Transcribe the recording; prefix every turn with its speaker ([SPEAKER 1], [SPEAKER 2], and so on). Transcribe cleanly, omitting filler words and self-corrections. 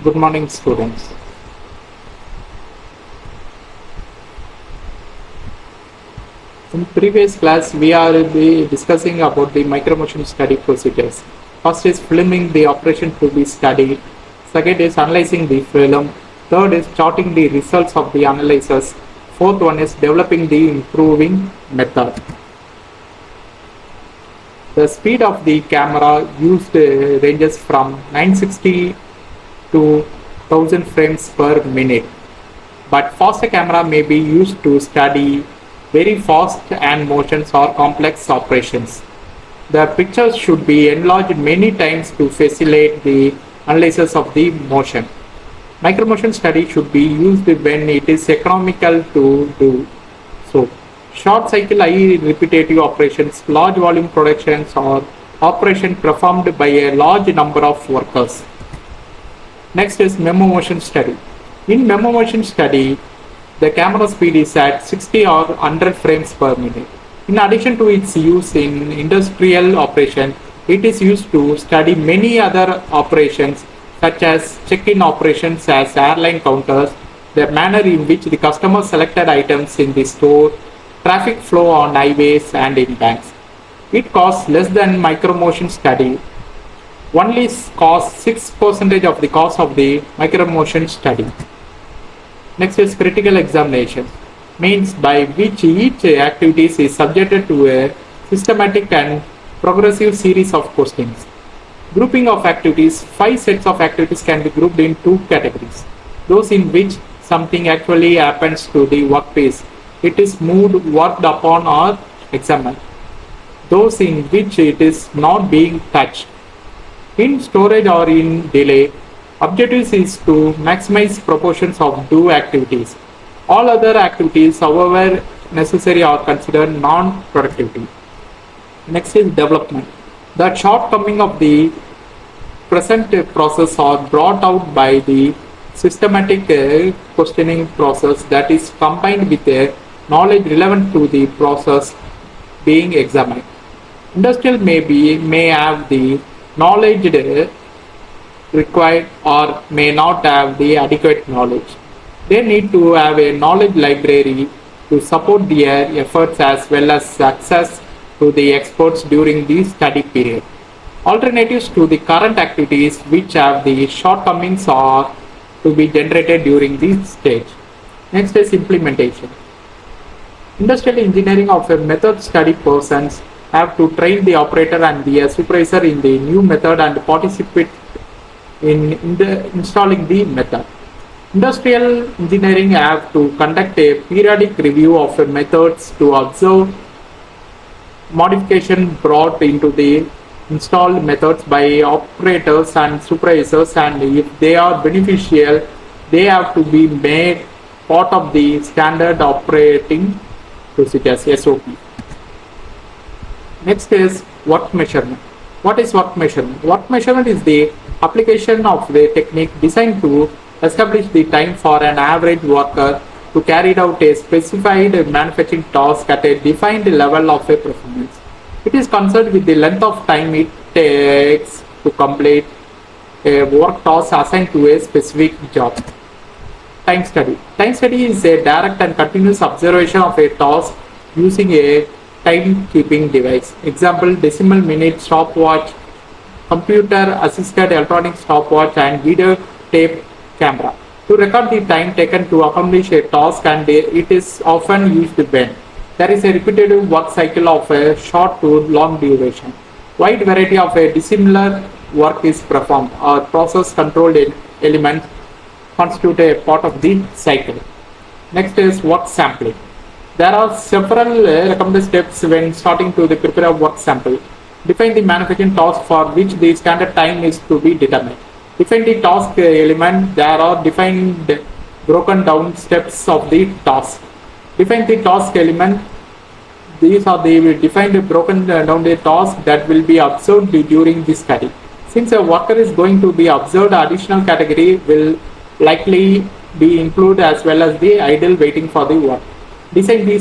[SPEAKER 1] Good morning, students. In previous class, we are discussing about the micromotion study procedures. First is filming the operation to be studied. Second is analyzing the film. Third is charting the results of the analysis. Fourth one is developing the improving method. The speed of the camera used ranges from 960 to 1000 frames per minute. But faster camera may be used to study very fast and motions or complex operations. The pictures should be enlarged many times to facilitate the analysis of the motion. Micromotion study should be used when it is economical to do so. Short cycle high repetitive operations, large volume productions, or operation performed by a large number of workers. Next is Memomotion study. In Memomotion study, the camera speed is at 60 or 100 frames per minute. In addition to its use in industrial operation, it is used to study many other operations such as check-in operations as airline counters, the manner in which the customer selected items in the store, traffic flow on highways and in banks. It costs less than micromotion study. Only costs 6% of the cost of the micromotion study. Next is critical examination, means by which each activity is subjected to a systematic and progressive series of questions. Grouping of activities, 5 sets of activities can be grouped in 2 categories. Those in which something actually happens to the workpiece, it is moved, worked upon or examined. Those in which it is not being touched. In storage or in delay, objectives is to maximize proportions of 2 activities. All other activities, however necessary, are considered non-productivity. Next is development. The shortcoming of the present process are brought out by the systematic questioning process that is combined with knowledge relevant to the process being examined. Industrial may have the knowledge required or may not have the adequate knowledge. They need to have a knowledge library to support their efforts as well as access to the experts during the study period. Alternatives to the current activities which have the shortcomings are to be generated during this stage. Next is implementation. Industrial engineering of a method study persons have to train the operator and the supervisor in the new method and participate in installing the method. Industrial engineering have to conduct a periodic review of methods to observe modification brought into the installed methods by operators and supervisors, and if they are beneficial, they have to be made part of the standard operating procedures SOP. Next is work measurement. What is work measurement? Work measurement is the application of the technique designed to establish the time for an average worker to carry out a specified manufacturing task at a defined level of a performance. It is concerned with the length of time it takes to complete a work task assigned to a specific job. Time study. Time study is a direct and continuous observation of a task using a timekeeping device. Example, decimal minute stopwatch, computer assisted electronic stopwatch, and video tape camera to record the time taken to accomplish a task, and it is often used when there is a repetitive work cycle of a short to long duration. Wide variety of a dissimilar work is performed or process controlled elements constitute a part of the cycle. Next is work sampling. There are several recommended steps when starting to prepare a work sample. Define the manufacturing task for which the standard time is to be determined. Define the task element. There are defined broken down steps of the task. Define the task element. These are the defined broken down the task that will be observed during the study. Since a worker is going to be observed, additional category will likely be included as well as the idle waiting for the work. Design these